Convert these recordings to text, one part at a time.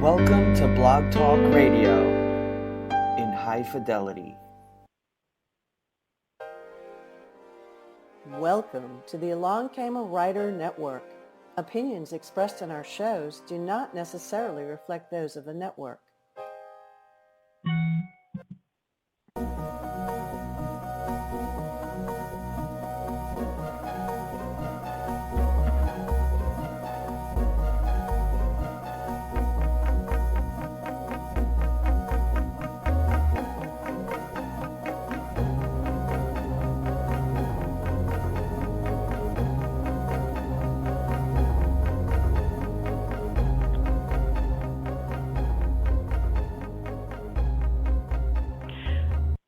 Welcome to Blog Talk Radio in high fidelity. Welcome to the Along Came a Writer Network. Opinions expressed in our shows do not necessarily reflect those of the network.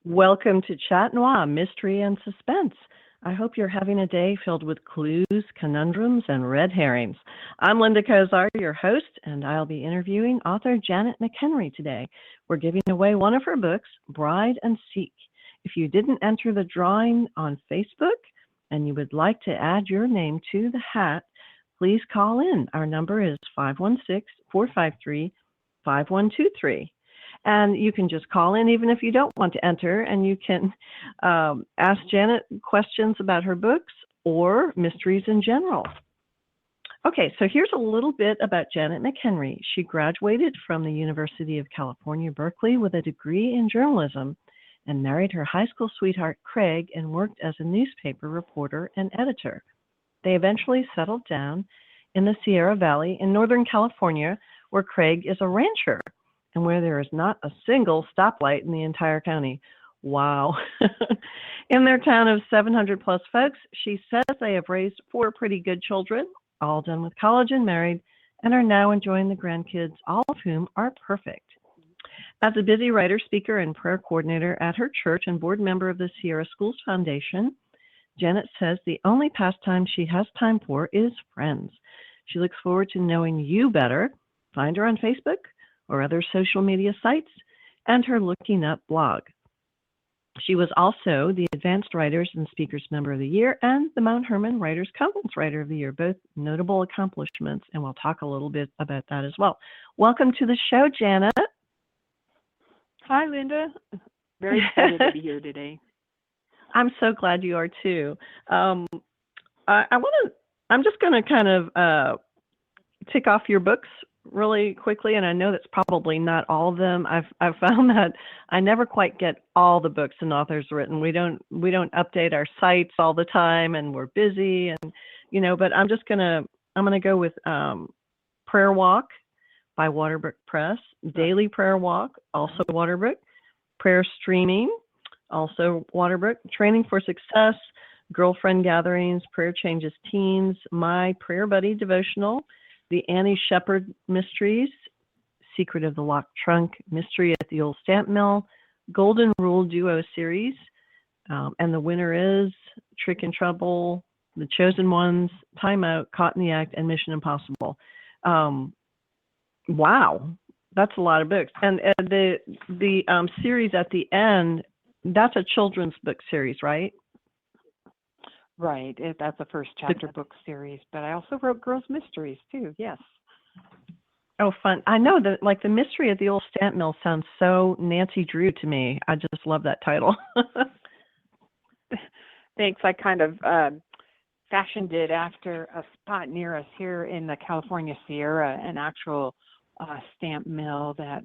Welcome to Chat Noir, Mystery and Suspense. I hope you're having a day filled with clues, conundrums, and red herrings. I'm Linda Kozar, your host, and I'll be interviewing author Janet McHenry today. We're giving away one of her books, Bride and Seek. If you didn't enter the drawing on Facebook and you would like to add your name to the hat, please call in. Our number is 516-453-5123. And you can just call in even if you don't want to enter, and you can ask Janet questions about her books or mysteries in general. Okay, so here's a little bit about Janet McHenry. She graduated from the University of California, Berkeley with a degree in journalism and married her high school sweetheart, Craig, and worked as a newspaper reporter and editor. They eventually settled down in the Sierra Valley in Northern California, where Craig is a rancher, and where there is not a single stoplight in the entire county. Wow. In their town of 700 plus folks, she says they have raised 4 pretty good children, all done with college and married, and are now enjoying the grandkids, all of whom are perfect. As a busy writer, speaker, and prayer coordinator at her church and board member of the Sierra Schools Foundation, Janet says the only pastime she has time for is friends. She looks forward to knowing you better. Find her on Facebook or other social media sites, and her Looking Up blog. She was also the Advanced Writers and Speakers Member of the Year and the Mount Hermon Writers Conference Writer of the Year, both notable accomplishments, and we'll talk a little bit about that as well. Welcome to the show, Janet. Hi, Linda. Very excited to be here today. I'm so glad you are too. I'm just going to kind of tick off your books really quickly, and I know that's probably not all of them. I've found that I never quite get all the books an author's written. We don't update our sites all the time, and we're busy, and but I'm gonna go with Prayer Walk by Waterbrook Press, Daily Prayer Walk, also Waterbrook, Prayer Streaming, also Waterbrook, Training for Success, Girlfriend Gatherings, Prayer Changes Teens, My Prayer Buddy Devotional, The Annie Shepherd Mysteries, Secret of the Locked Trunk, Mystery at the Old Stamp Mill, Golden Rule Duo Series, and the winner is Trick and Trouble, The Chosen Ones, Time Out, Caught in the Act, and Mission Impossible. Wow, that's a lot of books. And the series at the end, that's a children's book series, right? Right. That's a first chapter book series, but I also wrote Girls Mysteries too. Yes. Oh, fun. I know that, like, the Mystery at the Old Stamp Mill sounds so Nancy Drew to me. I just love that title. Thanks. I kind of fashioned it after a spot near us here in the California Sierra, an actual stamp mill that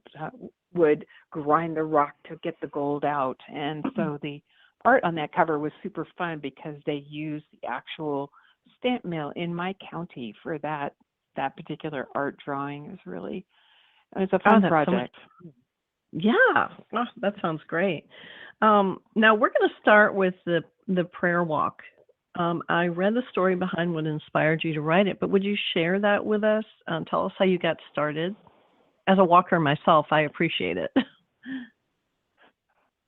would grind the rock to get the gold out. And so the art on that cover was super fun because they used the actual stamp mill in my county for that particular art drawing. It's a fun project. Yeah, that sounds great. Now we're going to start with the prayer walk. I read the story behind what inspired you to write it, but would you share that with us? Tell us how you got started. As a walker myself, I appreciate it.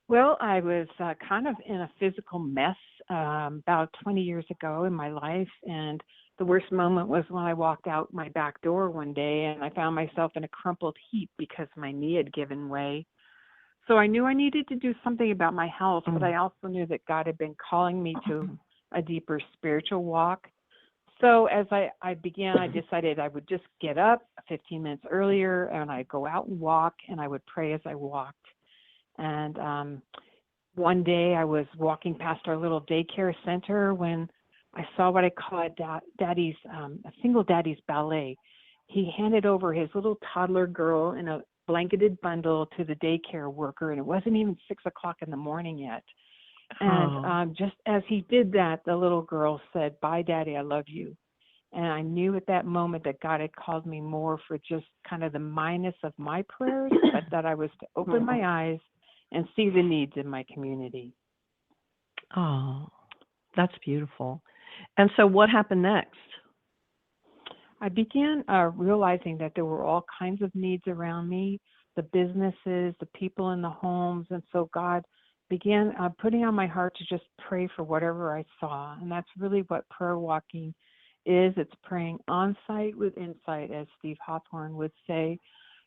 Well, I was kind of in a physical mess about 20 years ago in my life, and the worst moment was when I walked out my back door one day and I found myself in a crumpled heap because my knee had given way. So I knew I needed to do something about my health, but I also knew that God had been calling me to a deeper spiritual walk. So as I began, I decided I would just get up 15 minutes earlier and I'd go out and walk and I would pray as I walked. And one day I was walking past our little daycare center when I saw what I call a single daddy's ballet. He handed over his little toddler girl in a blanketed bundle to the daycare worker, and it wasn't even 6 o'clock in the morning yet. And just as he did that, the little girl said, "Bye, Daddy, I love you." And I knew at that moment that God had called me more for just kind of the minus of my prayers, but that I was to open my eyes and see the needs in my community. Oh, that's beautiful. And so what happened next? I began realizing that there were all kinds of needs around me, the businesses, the people in the homes. And so God began putting on my heart to just pray for whatever I saw. And that's really what prayer walking is. It's praying on site with insight, as Steve Hawthorne would say.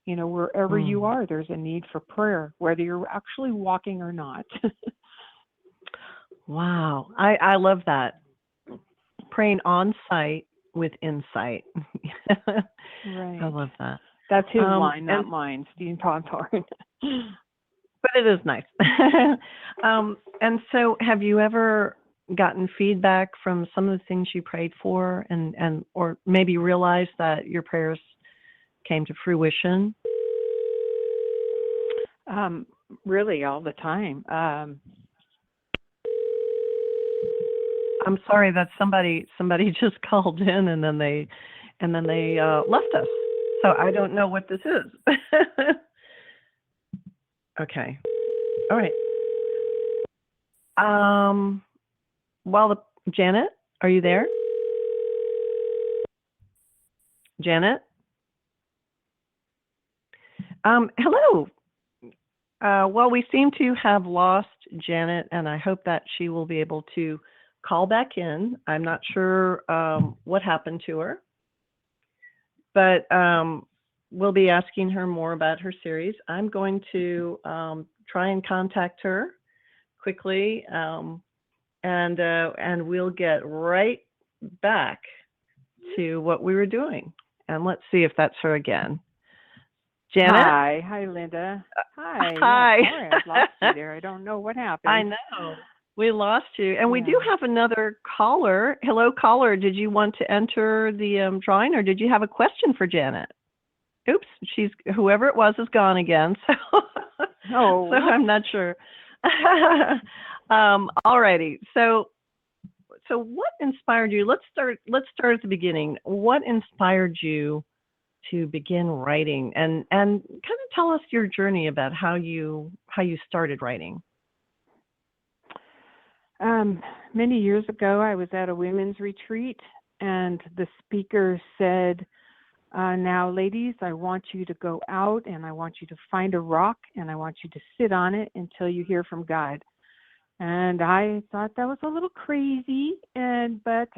You know, wherever you are, there's a need for prayer, whether you're actually walking or not. Wow. I love that. Praying on site with insight. Right. I love that. That's his line, not mine, Steve Hawthorne. But it is nice. And so have you ever gotten feedback from some of the things you prayed for and or maybe realized that your prayers came to fruition? Really all the time. I'm sorry that somebody just called in and then they left us. So I don't know what this is. Okay. All right. Janet, are you there? Janet? Hello. Well, we seem to have lost Janet, and I hope that she will be able to call back in. I'm not sure what happened to her, but we'll be asking her more about her series. I'm going to try and contact her quickly, and we'll get right back to what we were doing. And let's see if that's her again. Janet? Hi, Linda. Hi. Hi. Yeah, sorry, I lost you there. I don't know what happened. I know. We lost you. And we do have another caller. Hello, caller. Did you want to enter the drawing, or did you have a question for Janet? Oops, whoever it was is gone again. So, so I'm not sure. All righty. So what inspired you? Let's start at the beginning. What inspired you to begin writing, and kind of tell us your journey about how you started writing? Many years ago, I was at a women's retreat, and the speaker said, "Now, ladies, I want you to go out, and I want you to find a rock, and I want you to sit on it until you hear from God." And I thought that was a little crazy, but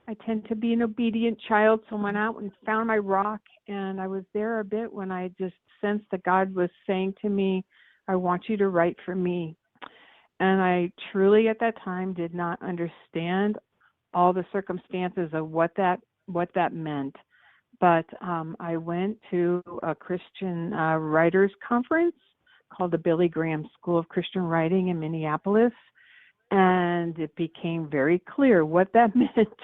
I tend to be an obedient child, so I went out and found my rock, and I was there a bit when I just sensed that God was saying to me, "I want you to write for me." And I truly at that time did not understand all the circumstances of what that meant. But I went to a Christian writers conference called the Billy Graham School of Christian Writing in Minneapolis, and it became very clear what that meant.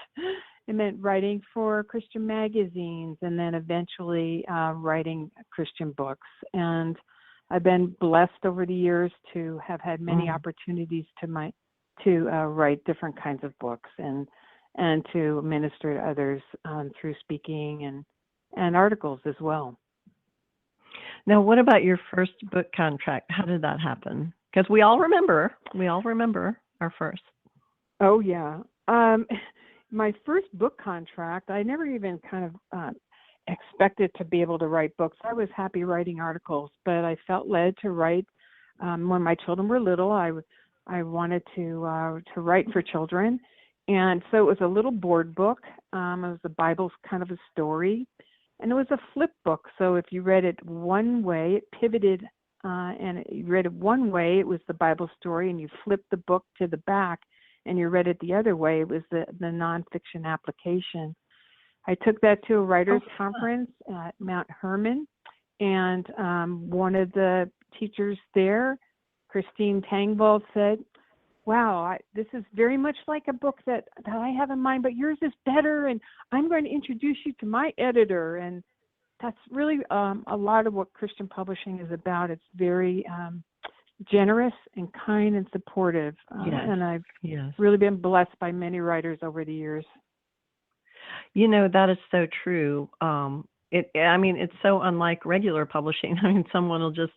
It meant writing for Christian magazines and then eventually writing Christian books. And I've been blessed over the years to have had many opportunities to write different kinds of books and to minister to others through speaking and articles as well. Now, what about your first book contract? How did that happen? Because we all remember our first. Oh, yeah. My first book contract, I never even kind of expected to be able to write books. I was happy writing articles, but I felt led to write. When my children were little, I wanted to write for children. And so it was a little board book. It was the Bible's kind of a story. And it was a flip book. So if you read it one way, it pivoted. And you read it one way, it was the Bible story. And you flipped the book to the back, and you read it the other way. It was the nonfiction application. I took that to a writers' conference at Mount Hermon, and one of the teachers there, Christine Tangvall, said, wow, this is very much like a book that I have in mind, but yours is better, and I'm going to introduce you to my editor. And that's really a lot of what Christian publishing is about. It's very generous and kind and supportive. And I've really been blessed by many writers over the years. You know, that is so true. It's so unlike regular publishing. I mean, someone will just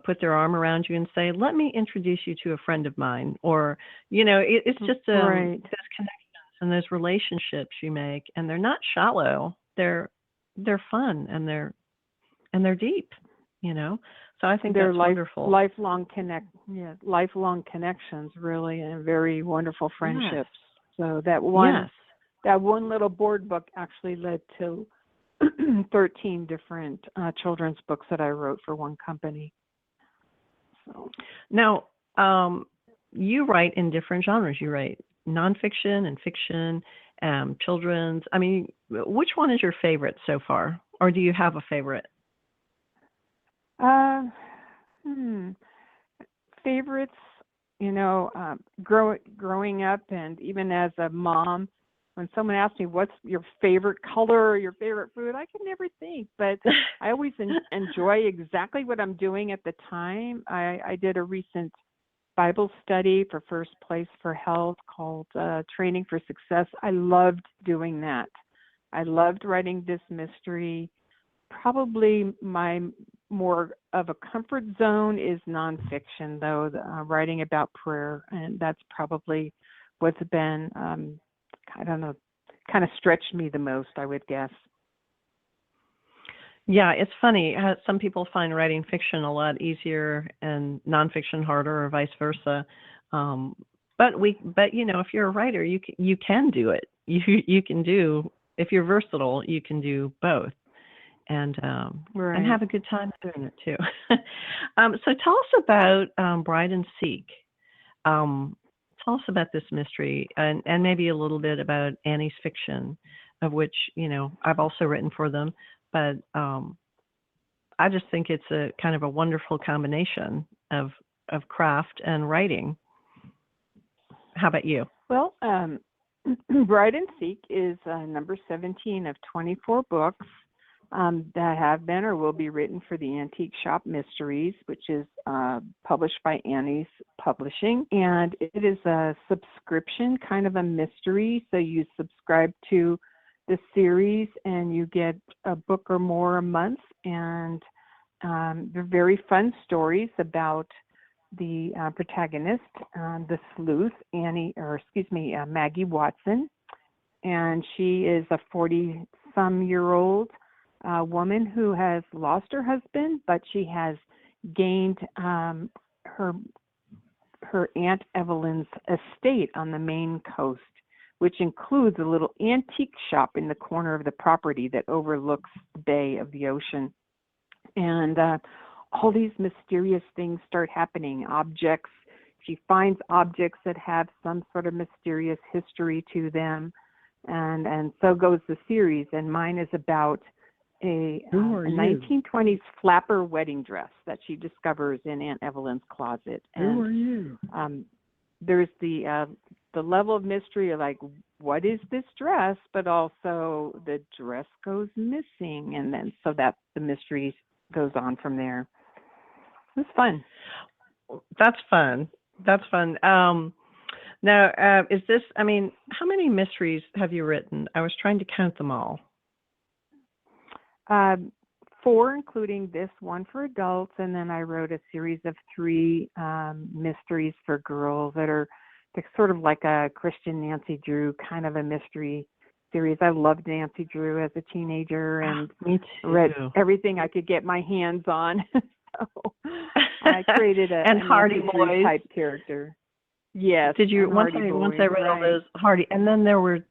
put their arm around you and say, let me introduce you to a friend of mine. Or, you know, it's just those connections and those relationships you make, and they're not shallow. They're fun, and they're deep, you know. So I think they're that's wonderful. Lifelong connections, really, and very wonderful friendships. So that one little board book actually led to 13 different children's books that I wrote for one company. So now, you write in different genres. You write nonfiction and fiction, children's. I mean, which one is your favorite so far, or do you have a favorite? Favorites, you know, growing up, and even as a mom, when someone asks me what's your favorite color or your favorite food, I can never think, but I always enjoy exactly what I'm doing at the time. I did a recent Bible study for First Place for Health called Training for Success. I loved doing that. I loved writing this mystery. Probably my more of a comfort zone is nonfiction, though, writing about prayer, and that's probably what's been I don't know, kind of stretched me the most, I would guess. Yeah, it's funny. Some people find writing fiction a lot easier and nonfiction harder, or vice versa. But you know, if you're a writer, you can do it. You can do, if you're versatile, you can do both, and have a good time doing it too. So tell us about Bride and Seek. Tell us about this mystery, and maybe a little bit about Annie's fiction, of which, you know, I've also written for them. But I just think it's a kind of a wonderful combination of craft and writing. How about you? Well, Bride and Seek is number 17 of 24 books that have been or will be written for the Antique Shop Mysteries, which is published by Annie's Publishing. And it is a subscription, kind of a mystery. So you subscribe to the series and you get a book or more a month. And they're very fun stories about the protagonist, the sleuth, Maggie Watson. And she is a 40-some-year-old woman who has lost her husband, but she has gained her Aunt Evelyn's estate on the Maine coast, which includes a little antique shop in the corner of the property that overlooks the bay of the ocean. And all these mysterious things start happening. She finds objects that have some sort of mysterious history to them, and so goes the series. And mine is about a 1920s flapper wedding dress that she discovers in Aunt Evelyn's closet. And, who are you? There's the level of mystery of, like, what is this dress, but also the dress goes missing, and then so that the mystery goes on from there. It's fun. That's fun. Now, is this? I mean, how many mysteries have you written? I was trying to count them all. 4, including this one for adults, and then I wrote a series of 3 mysteries for girls that are sort of like a Christian Nancy Drew kind of a mystery series. I loved Nancy Drew as a teenager and read everything I could get my hands on. So I created a Hardy Boys type character. Yes. Did you once I read all those Hardy, and then there were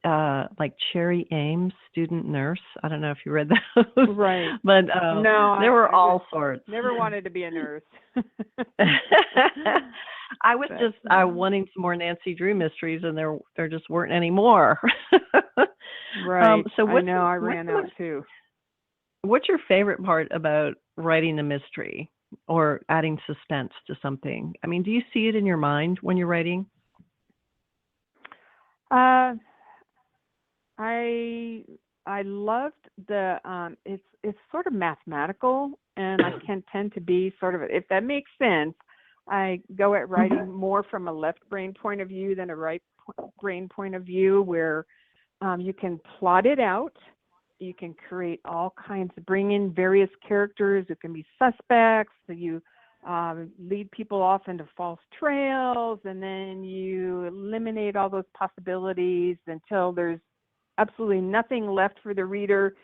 like Cherry Ames, student nurse. I don't know if you read those. Right. But no, there were all sorts. Never wanted to be a nurse. I was But, just wanting some more Nancy Drew mysteries, and there just weren't any more. right. So I know. I ran out too. what's your favorite part about writing a mystery or adding suspense to something? I mean, do you see it in your mind when you're writing? I loved the it's sort of mathematical, and I can tend to be sort of, if that makes sense, I go at writing more from a left brain point of view than a right brain point of view, where you can plot it out, you can create all kinds, bring in various characters, it can be suspects, so you lead people off into false trails, and then you eliminate all those possibilities until there's absolutely nothing left for the reader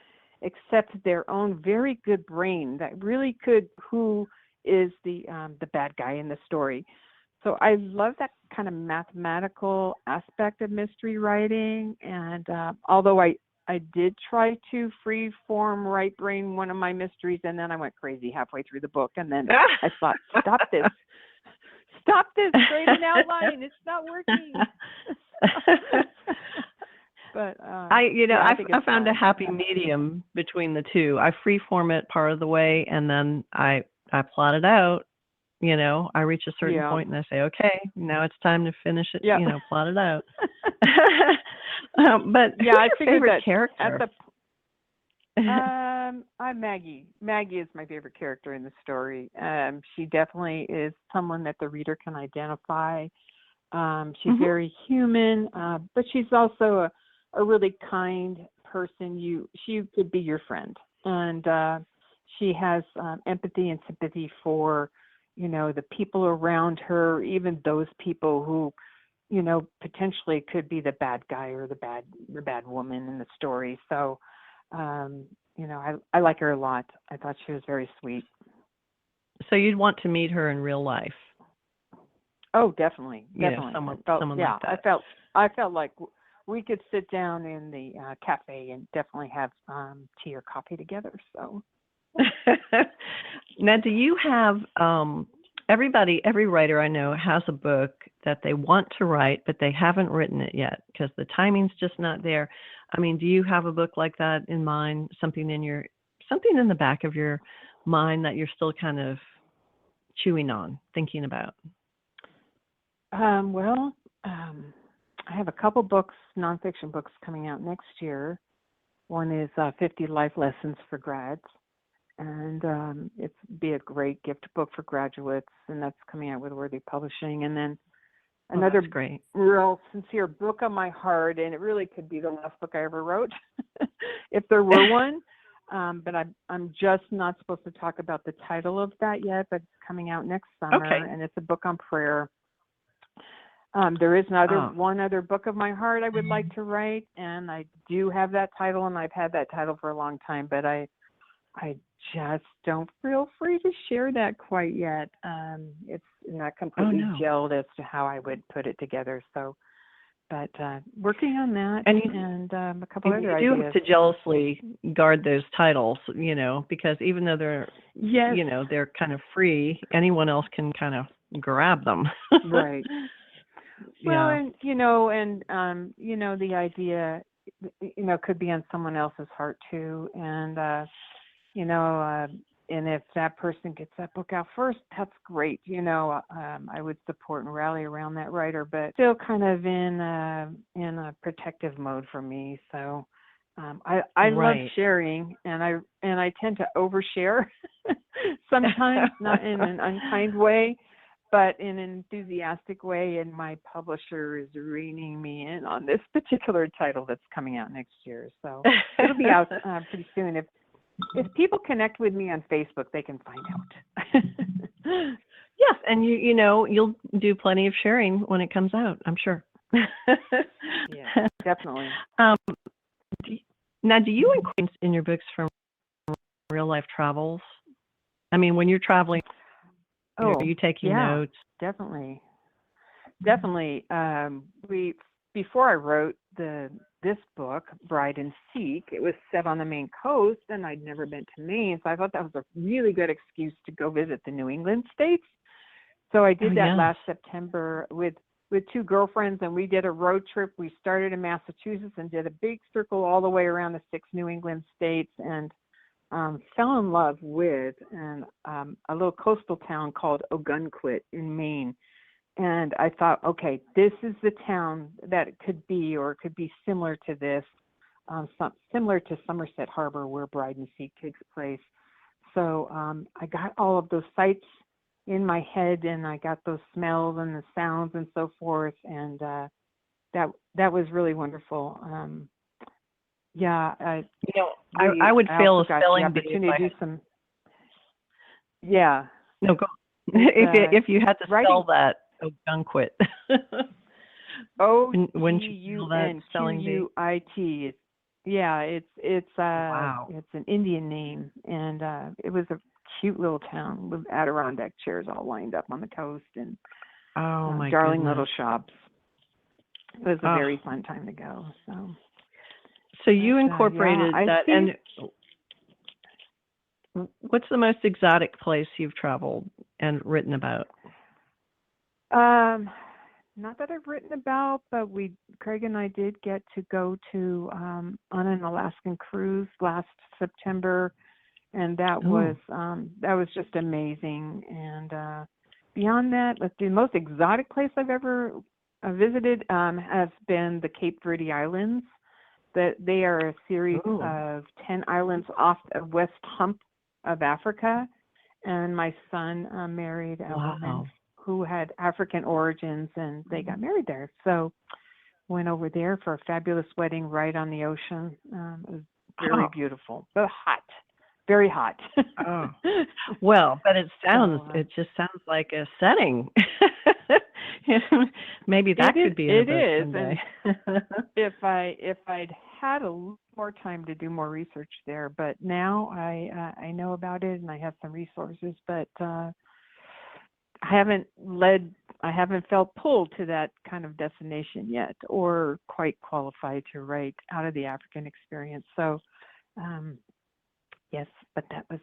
except their own very good brain that really could, who is the bad guy in the story. So I love that kind of mathematical aspect of mystery writing. And although I did try to free form right brain one of my mysteries, and then I went crazy halfway through the book, and then I thought, stop this, create an outline, it's not working. But I found a happy medium between the two. I freeform it part of the way, and then I plot it out. I reach a certain point and I say, okay, now it's time to finish it. Plot it out. But I figured favorite that character. I'm Maggie. Maggie is my favorite character in the story. She definitely is someone that the reader can identify. She's very human, but she's also a really kind person. She could be your friend, and she has empathy and sympathy for, the people around her, even those people who, potentially could be the bad guy or the bad woman in the story. So, I like her a lot. I thought she was very sweet. So you'd want to meet her in real life? Oh, definitely. Someone like that. I felt like we could sit down in the cafe and definitely have tea or coffee together. So now, do you have every writer I know has a book that they want to write, but they haven't written it yet because the timing's just not there. I mean, do you have a book like that in mind? Something in the back of your mind that you're still kind of chewing on, thinking about? I have a couple books, nonfiction books, coming out next year. One is 50 Life Lessons for Grads, and it's be a great gift book for graduates, and that's coming out with Worthy Publishing. And then another great, real sincere book on my heart, and it really could be the last book I ever wrote, if there were one. But I'm just not supposed to talk about the title of that yet, but it's coming out next summer, and it's a book on prayer. There is one other book of my heart I would like to write, and I do have that title, and I've had that title for a long time, but I just don't feel free to share that quite yet. It's not completely gelled as to how I would put it together. So, but working on that, and a couple other ideas. You do have to jealously guard those titles, because even though they're, they're kind of free, anyone else can kind of grab them. Right. Well, and the idea, could be on someone else's heart too, and and if that person gets that book out first, that's great. I would support and rally around that writer, but still kind of in a protective mode for me. So I love sharing, and I tend to overshare sometimes, not in an unkind way, but in an enthusiastic way, and my publisher is reining me in on this particular title that's coming out next year. So it'll be out pretty soon. If people connect with me on Facebook, they can find out. Yes, and you'll do plenty of sharing when it comes out, I'm sure. Yeah, definitely. Now, do you include in your books from real life travels? I mean, when you're traveling, are you taking notes? Definitely. Before I wrote this book, Bride and Seek, it was set on the Maine coast, and I'd never been to Maine, so I thought that was a really good excuse to go visit the New England states. So I did that yes. last September with two girlfriends, and we did a road trip. We started in Massachusetts and did a big circle all the way around the 6 New England states, and fell in love with a little coastal town called Ogunquit in Maine. And I thought, okay, this is the town that it could be, or it could be similar to this, similar to Somerset Harbor, where Bride and Sea takes place. So I got all of those sights in my head, and I got those smells and the sounds and so forth, and that was really wonderful. I would fail a spelling bee opportunity to do some. Yeah. No, go. If you had to spell writing, that, Ogunquit. OGUNQUIT. Yeah, it's wow. It's an Indian name, and it was a cute little town with Adirondack chairs all lined up on the coast, and darling little shops. It was a very fun time to go. So you incorporated that, and what's the most exotic place you've traveled and written about? Not that I've written about, but Craig and I did get to go to on an Alaskan cruise last September, and that was just amazing. And beyond that, the most exotic place I've ever visited has been the Cape Verde Islands. That they are a series of 10 islands off the west hump of Africa, and my son married a woman who had African origins, and they got married there. So went over there for a fabulous wedding right on the ocean. It was very beautiful, but hot, very hot. Well, but it just sounds like a setting. Maybe that could be in the book someday. If I'd had a little more time to do more research there, but now I know about it and I have some resources, but I haven't felt pulled to that kind of destination yet, or quite qualified to write out of the African experience. So, yes, but that was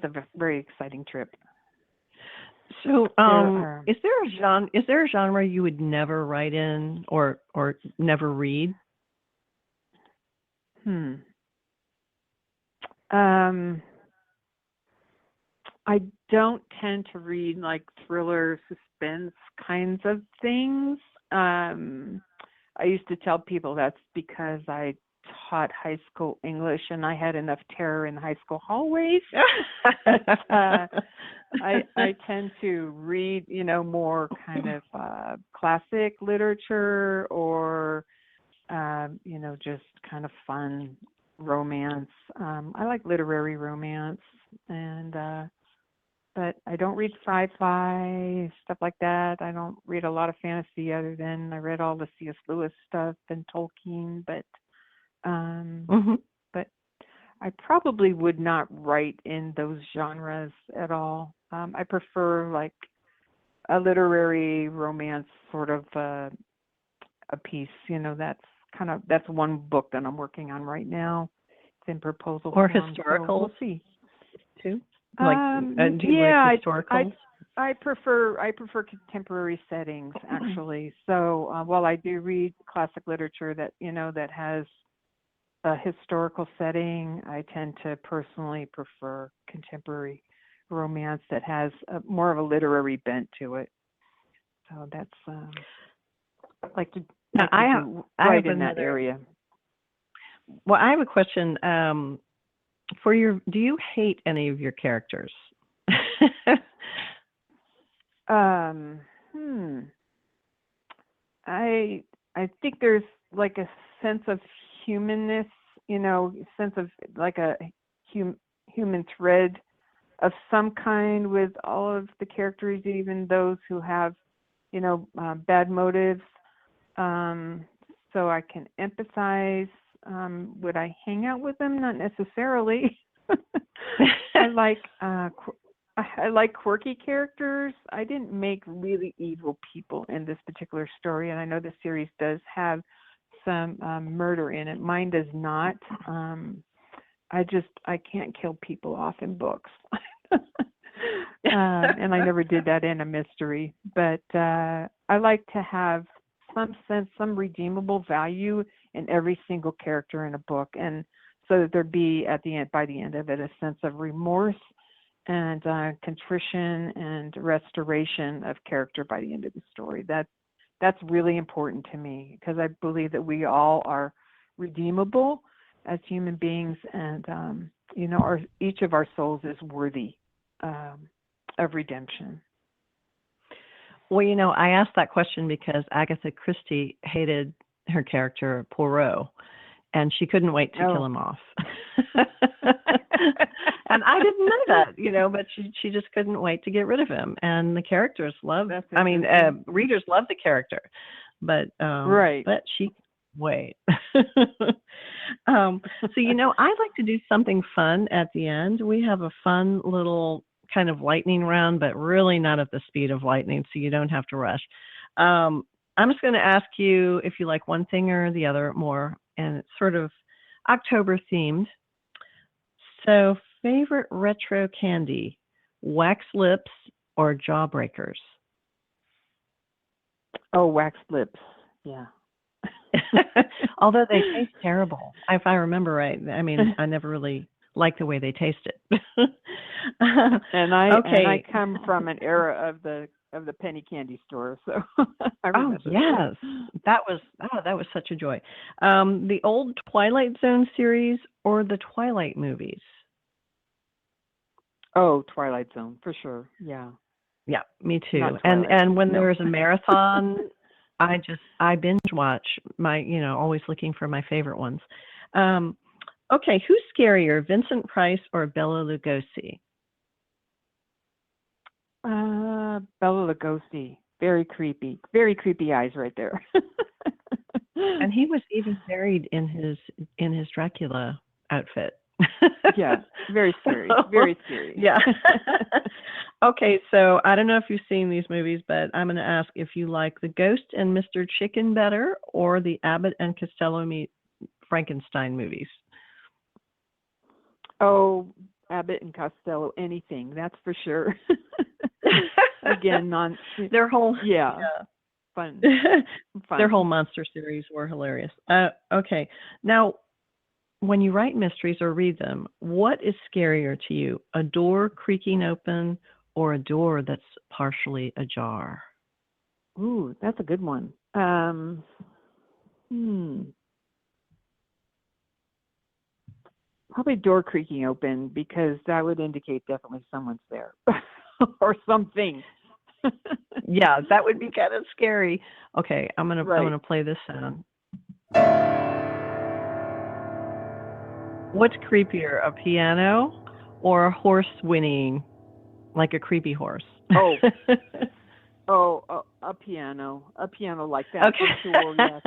a very exciting trip. So, is there a genre you would never write in or never read? I don't tend to read like thriller, suspense kinds of things. I used to tell people that's because I taught high school English and I had enough terror in the high school hallways. I tend to read, more kind of classic literature, or just kind of fun romance. I like literary romance, and but I don't read sci-fi, stuff like that. I don't read a lot of fantasy, other than I read all the C.S. Lewis stuff and Tolkien, but I probably would not write in those genres at all. I prefer like a literary romance sort of a piece. That's one book that I'm working on right now. It's in proposal or form, historical. so we'll see. Too. Do you like historicals? I prefer contemporary settings, actually. So while I do read classic literature that that has a historical setting, I tend to personally prefer contemporary romance that has more of a literary bent to it. So that's like to write in that area. Well, I have a question. Do you hate any of your characters? I think there's like a sense of humanness, sense of like a human thread of some kind with all of the characters, even those who have, bad motives. So I can empathize. Would I hang out with them? Not necessarily. I like quirky characters. I didn't make really evil people in this particular story, and I know the series does have some murder in it. Mine does not. I can't kill people off in books. And I never did that in a mystery. But I like to have some redeemable value in every single character in a book, and so that there be by the end of it, a sense of remorse and contrition and restoration of character by the end of the story. That's really important to me, because I believe that we all are redeemable as human beings, and each of our souls is worthy of redemption. Well, I asked that question because Agatha Christie hated her character Poirot, and she couldn't wait to kill him off. And I didn't know that, but she just couldn't wait to get rid of him. And the characters readers love the character, but right. But she wait. So I like to do something fun at the end. We have a fun little kind of lightning round, but really not at the speed of lightning, so you don't have to rush. I'm just going to ask you if you like one thing or the other more, and it's sort of October themed. So, favorite retro candy, wax lips or jawbreakers? Oh, wax lips. Yeah. Although they taste terrible, if I remember right. I mean, I never really liked the way they tasted. And I come from an era of the penny candy store, so I remember. Oh yes, that was such a joy. The old Twilight Zone series or the Twilight movies? Oh, Twilight Zone for sure. Yeah. Yeah, me too. And when there was a marathon, I binge watch my, always looking for my favorite ones. Okay, who's scarier, Vincent Price or Bela Lugosi? Bela Lugosi. Very creepy eyes right there. And he was even buried in his Dracula outfit. Yeah, very scary. Very scary. Yeah. Okay, so I don't know if you've seen these movies, but I'm going to ask if you like The Ghost and Mr. Chicken better or the Abbott and Costello Meet Frankenstein movies. Oh, Abbott and Costello, anything, that's for sure. Again, their whole fun. Their whole monster series were hilarious. Okay, now when you write mysteries or read them, what is scarier to you, a door creaking open or a door that's partially ajar? Ooh, that's a good one. Probably door creaking open, because that would indicate definitely someone's there or something. Yeah, that would be kind of scary. Okay, I'm gonna play this sound. What's creepier, a piano or a horse whinnying, like a creepy horse? Oh, a piano like that. Okay. For sure. Yes.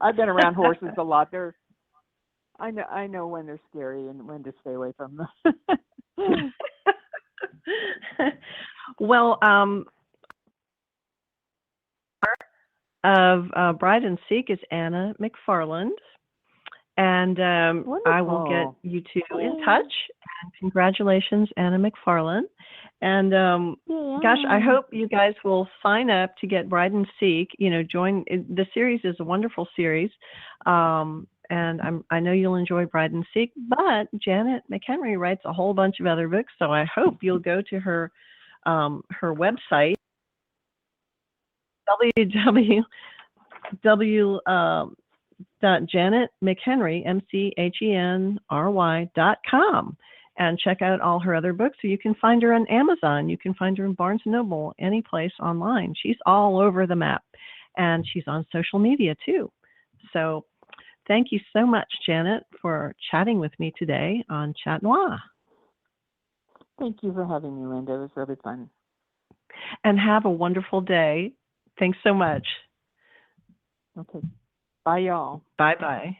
I've been around horses a lot. I know when they're scary and when to stay away from them. Well, of Bride and Seek is Anna McFarland. And I will get you two in touch. And congratulations, Anna McFarland. And gosh, I hope you guys will sign up to get Bride and Seek. Join. The series is a wonderful series, and I know you'll enjoy Bride and Seek. But Janet McHenry writes a whole bunch of other books, so I hope you'll go to her website, www.janetmchenry.com, and check out all her other books. So you can find her on Amazon, you can find her in Barnes & Noble, any place online. She's all over the map, and she's on social media too. So thank you so much, Janet, for chatting with me today on Chat Noir. Thank you for having me, Linda. It was really fun. And have a wonderful day. Thanks so much. Okay. Bye, y'all. Bye-bye.